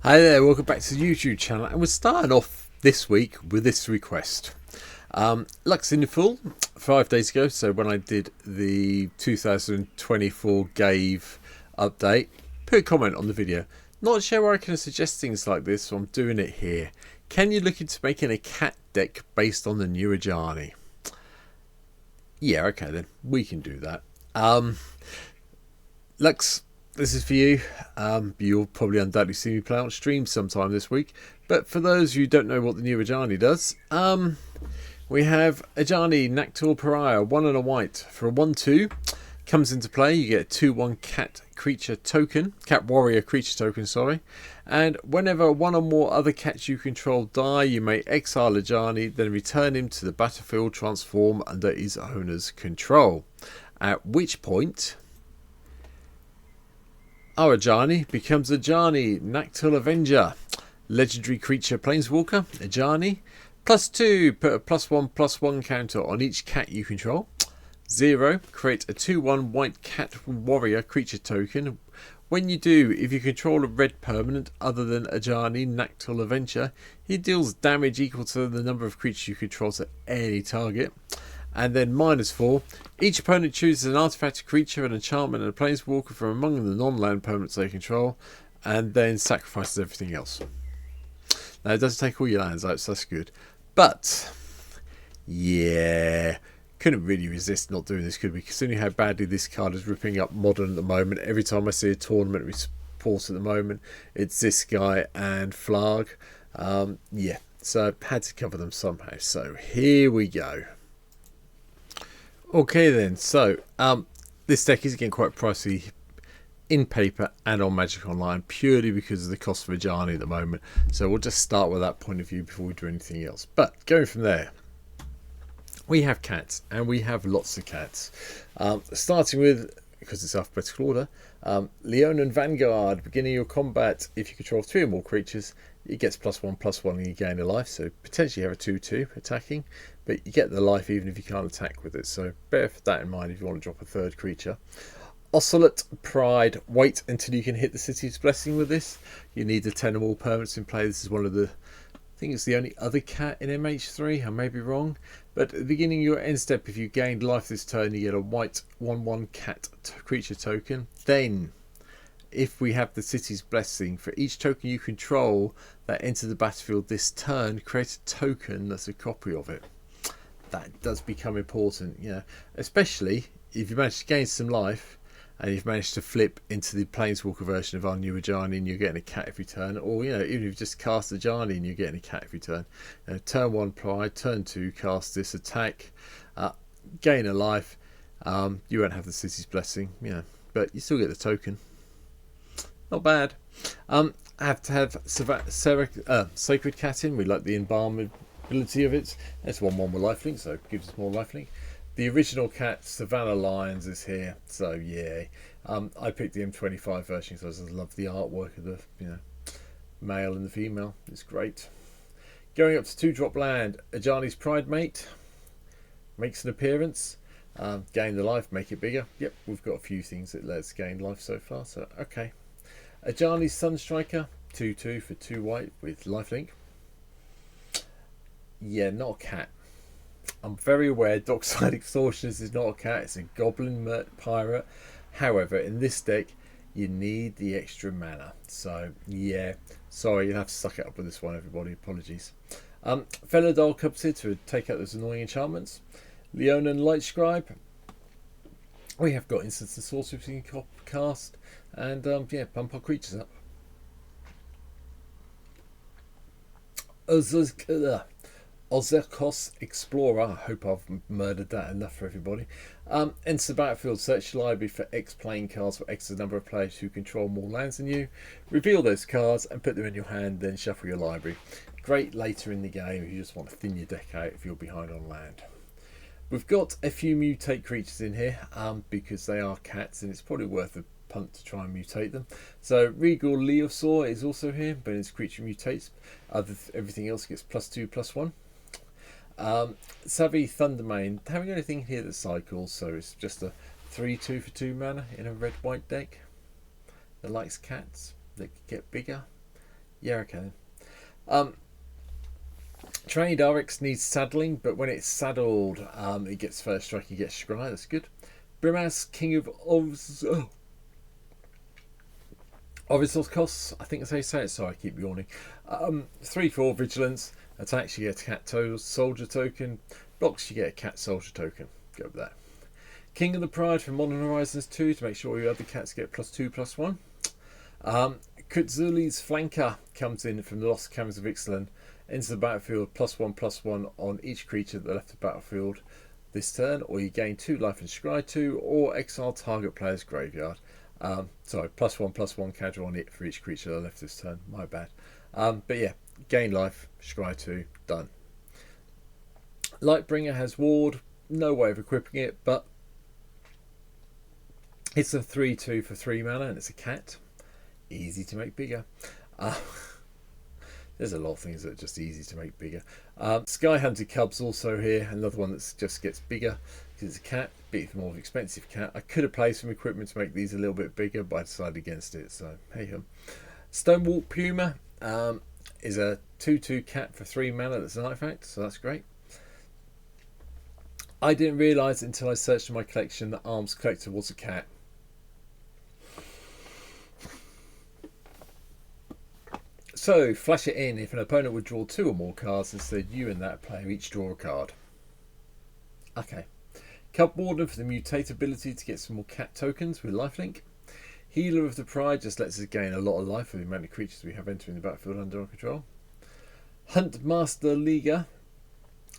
Hi there, welcome back to the YouTube channel, and we're starting off this week with this request. Lux in the full 5 days ago, so when I did the 2024 Gave update, put a comment on the video. Not sure where I can suggest things like this, so I'm doing it here. Can you look into making a cat deck based on the new Ajani? Yeah, okay then, we can do that. Lux, this is for you. You'll probably undoubtedly see me play on stream sometime this week. But for those of you who don't know what the new Ajani does, we have Ajani, Nacatl, Pariah, 1 and a white. For a 1/2, comes into play, you get a 2/1 cat creature token, cat warrior creature token, sorry. And whenever one or more other cats you control die, you may exile Ajani, then return him to the battlefield, transform under his owner's control. At which point, our Ajani becomes Ajani, Nacatl Avenger. Legendary creature planeswalker, Ajani. +2, put a +1/+1 counter on each cat you control. 0, create a 2/1 white cat warrior creature token. When you do, if you control a red permanent other than Ajani, Nacatl Avenger, he deals damage equal to the number of creatures you control to any target. And then -4, each opponent chooses an artifact, a creature, an enchantment, and a planeswalker from among the non-land permanents they control, and then sacrifices everything else. Now, it doesn't take all your lands out, so that's good. But, yeah, couldn't really resist not doing this, could we? Considering how badly this card is ripping up Modern at the moment. Every time I see a tournament report at the moment, it's this guy and Flarg. Yeah, so I had to cover them somehow. So, here we go. Okay then, so this deck is getting quite pricey in paper and on Magic Online purely because of the cost of Ajani at the moment. So we'll just start with that point of view before we do anything else. But going from there, we have cats, and we have lots of cats. Starting with, because it's alphabetical order, Leonin Vanguard. Beginning your combat, if you control 3 or more creatures, it gets +1/+1 and you gain a life, so potentially you have a 2/2 attacking, but you get the life even if you can't attack with it, so bear that in mind if you want to drop a 3rd creature. Ocelot Pride, wait until you can hit the City's Blessing with this. You need the 10 or more permanents in play. This is one of the, I think it's the only other cat in MH3, I may be wrong, but at the beginning of your end step, if you gained life this turn, you get a white 1/1 cat creature token. Then, if we have the City's Blessing, for each token you control that enters the battlefield this turn, create a token that's a copy of it. That does become important, you know, especially if you manage to gain some life and you've managed to flip into the Planeswalker version of our new Ajani and you're getting a cat every turn, or you know, even if you've just cast Ajani and you're getting a cat every turn. Turn 1 Pride, turn 2 cast this, attack, gain a life. You won't have the City's Blessing, you know, but you still get the token. Not bad. I have to have Sacred Cat in. We like the embalmability of it. That's 1/1 with lifelink, so it gives us more lifelink. The original cat, Savannah Lions, is here, so yeah. I picked the M25 version because I love the artwork of the male and the female. It's great. Going up to 2-drop land, Ajani's Pride Mate makes an appearance. Gain the life, make it bigger. Yep, we've got a few things that lets gain life so far, so okay. Ajani's Sunstriker, 2/2 for 2 white with lifelink. Yeah, not a cat. I'm very aware Dockside Extortionist is not a cat, it's a goblin pirate. However, in this deck, you need the extra mana. So, yeah, sorry, you'll have to suck it up with this one, everybody. Apologies. Felidar comes here to take out those annoying enchantments. Leonin Lightscribe. We have got Instants and Sorceries we can cast. And, yeah, bump our creatures up. Ozerkos Explorer. I hope I've murdered that enough for everybody. Enter the battlefield, search your library for X playing cards for X number of players who control more lands than you. Reveal those cards and put them in your hand, then shuffle your library. Great later in the game if you just want to thin your deck out if you're behind on land. We've got a few mutate creatures in here because they are cats and it's probably worth a punt to try and mutate them. So Regal Leosaur is also here, but its creature mutates. Everything else gets +2/+1. Savvy Thundermane, having anything here that cycles, so it's just a 3/2 for 2 mana in a red-white deck that likes cats that get bigger. Yeah, okay. Trained RX needs saddling, but when it's saddled, it gets first strike, you get scry, that's good. Brimaz, King of Obvious costs, I think that's how you say it, sorry I keep yawning. 3/4 vigilance, attacks you get a cat soldier token, blocks you get a cat soldier token. Go with that. King of the Pride from Modern Horizons 2 to make sure all your other cats get +2/+1. Kutzuli's Flanker comes in from the Lost Caverns of Ixalan, enters the battlefield +1/+1 on each creature that left the battlefield this turn, or you gain 2 life and scry 2, or exile target player's graveyard. Sorry, +1/+1 counter on it for each creature that left this turn. My bad. But yeah, gain life, scry 2, done. Lightbringer has ward, no way of equipping it, but it's a 3/2 for 3 mana and it's a cat. Easy to make bigger. There's a lot of things that are just easy to make bigger. Sky Hunted Cub's also here, another one that just gets bigger because it's a cat, a bit more expensive cat. I could have played some equipment to make these a little bit bigger, but I decided against it, so hey ho. Stonewalk Puma is a 2/2 cat for 3 mana that's an artifact, so that's great. I didn't realise until I searched in my collection that Arms Collector was a cat. So, flash it in. If an opponent would draw 2 or more cards, instead you and that player each draw a card. Okay. Cub Warden for the mutate ability to get some more cat tokens with lifelink. Healer of the Pride just lets us gain a lot of life for the amount of creatures we have entering the battlefield under our control. Hunt Master Liga.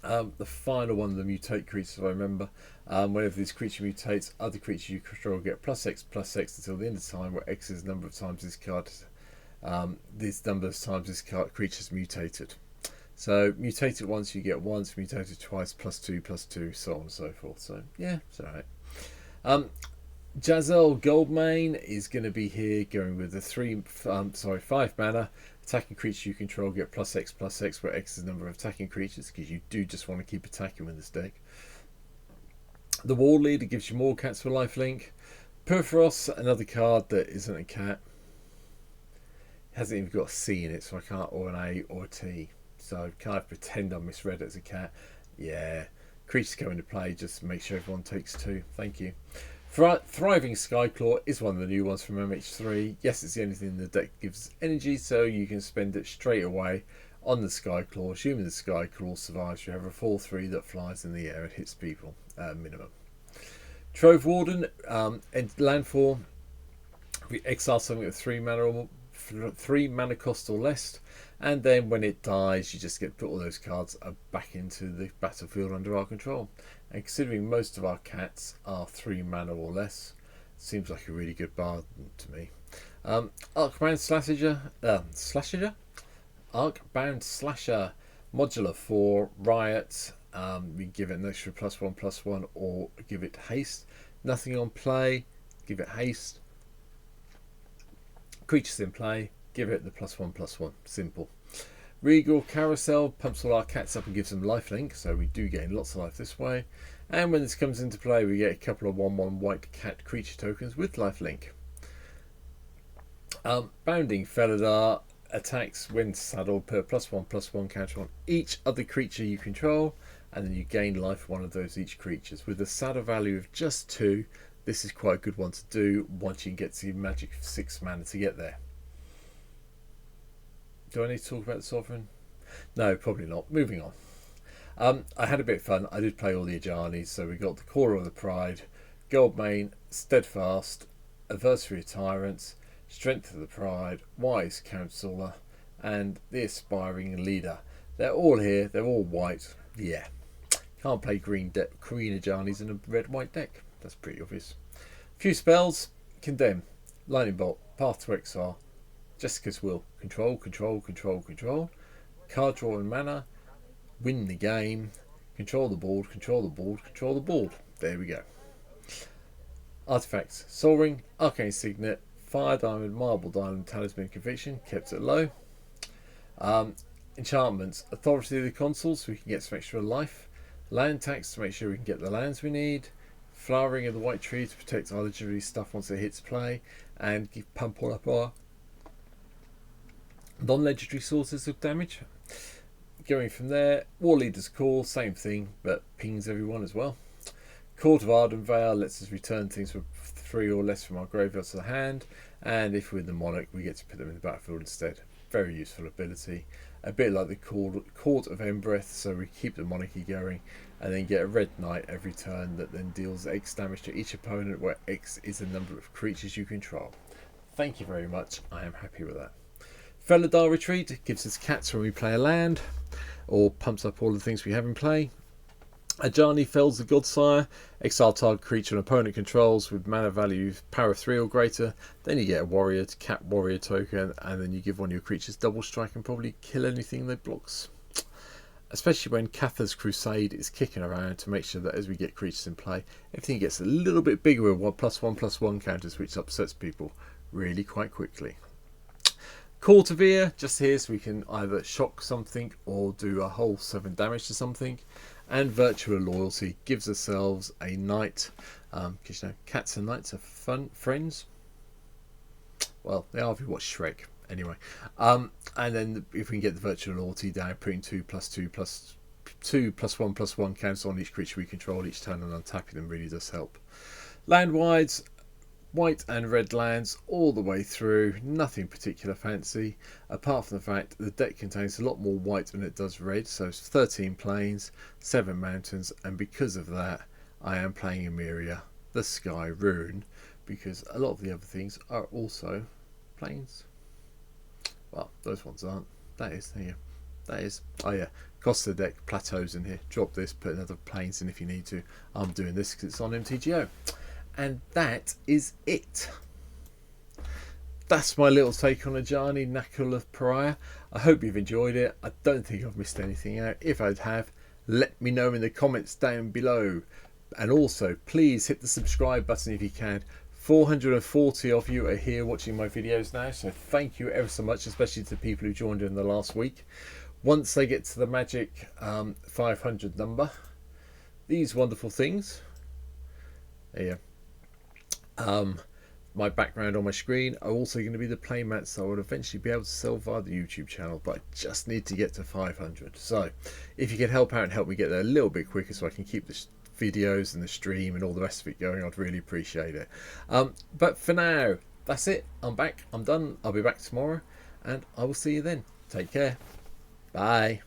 The final one of the mutate creatures, if I remember. Whenever this creature mutates, other creatures you control get +X/+X until the end of time, where X is the number of times this card this number of times this creature's mutated. So mutated once you get once, mutated twice +2/+2, so on and so forth. So yeah, it's alright. Jazel Goldmane is going to be here going with the 5 mana. Attacking creature you control get +X/+X, where X is the number of attacking creatures, because you do just want to keep attacking with this deck. The War Leader gives you more cats for lifelink. Perforos, another card that isn't a cat. Hasn't even got a C in it, so I can't, or an A or a T. So can I pretend I misread it as a cat? Yeah. Creatures come into play, just make sure everyone takes 2. Thank you. Thriving Skyclaw is one of the new ones from MH3. Yes, it's the only thing in the deck that gives energy, so you can spend it straight away on the Skyclaw. Assuming the Skyclaw survives, you have a 4/3 that flies in the air and hits people at minimum. Trove Warden, and landfall. We exile something with 3 mana cost or less, and then when it dies you just get put all those cards back into the battlefield under our control. And considering most of our cats are 3 mana or less, seems like a really good bargain to me. Arcbound Slasher modular for Riot. We give it an extra +1/+1 or give it haste. Nothing on play, give it haste. Creatures in play, give it the +1/+1. Simple. Regal Carousel pumps all our cats up and gives them lifelink, so we do gain lots of life this way. And when this comes into play, we get a couple of 1/1 white cat creature tokens with lifelink. Bounding Felidar attacks when saddled, put a +1/+1 counter on each other creature you control, and then you gain life for one of those each creatures. With a saddle value of just 2, this is quite a good one to do once you get to your magic 6 mana to get there. Do I need to talk about the Sovereign? No, probably not. Moving on. I had a bit of fun. I did play all the Ajanis, so we got the Core of the Pride, Goldmane, Steadfast, Adversary of Tyrants, Strength of the Pride, Wise Counsellor, and the Aspiring Leader. They're all here. They're all white. Yeah. Can't play green Ajanis in a red-white deck. That's pretty obvious. Few spells. Condemn, Lightning Bolt, Path to Exile, Jessica's Will, Control, Control, Control, Control, Card Draw and Mana, Win the Game, Control the Board, Control the Board, Control the Board. There we go. Artifacts: Soul Ring, Arcane Signet, Fire Diamond, Marble Diamond, Talisman, Conviction, kept it low. Enchantments: Authority of the Consul, so we can get some extra life. Land tax to make sure we can get the lands we need. Flowering of the White Tree to protect our legendary stuff once it hits play, and pump all up our Non-legendary sources of damage. Going from there, War Leader's Call, same thing, but pings everyone as well. Court of Ardenvale lets us return things from 3 or less from our graveyards to the hand, and if we're the Monarch, we get to put them in the battlefield instead. Very useful ability. A bit like the Court of Embereth, so we keep the monarchy going, and then get a red knight every turn that then deals X damage to each opponent, where X is the number of creatures you control. Thank you very much, I am happy with that. Felidar Retreat gives us cats when we play a land, or pumps up all the things we have in play. Ajani fells the Godsire, exile target creature an opponent controls with mana value power of 3 or greater. Then you get a warrior to cap warrior token, and then you give one of your creatures double strike and probably kill anything that blocks. Especially when Cathar's Crusade is kicking around, to make sure that as we get creatures in play, everything gets a little bit bigger with 1/1/1 counters, which upsets people really quite quickly. Call to Veer, just here so we can either shock something or do a whole 7 damage to something. And Virtual Loyalty gives ourselves a knight, because you know, cats and knights are fun friends. Well, they are if you watch Shrek, anyway. And then if we can get the Virtual Loyalty down, putting 2/2/2/1/1 counters on each creature we control each turn and untapping them really does help. Land-wise, white and red lands all the way through, nothing particular fancy, apart from the fact the deck contains a lot more white than it does red, so it's 13 plains, 7 mountains, and because of that I am playing Emeria, the Sky Rune, because a lot of the other things are also plains. Well, those ones aren't. That is, there you go. That is, oh yeah, cost of the deck, plateaus in here, drop this, put another plains in if you need to. I'm doing this because it's on MTGO. And that is it. That's my little take on Ajani, Nacatl of Pariah. I hope you've enjoyed it. I don't think I've missed anything out. If I have, let me know in the comments down below. And also, please hit the subscribe button if you can. 440 of you are here watching my videos now, so thank you ever so much, especially to the people who joined in the last week. Once they get to the magic 500 number, these wonderful things, there you go. My background on my screen are also going to be the playmats that I will eventually be able to sell via the YouTube channel, but I just need to get to 500. So if you could help out and help me get there a little bit quicker so I can keep the videos and the stream and all the rest of it going, I'd really appreciate it. But for now, that's it. I'm back. I'm done. I'll be back tomorrow and I will see you then. Take care. Bye.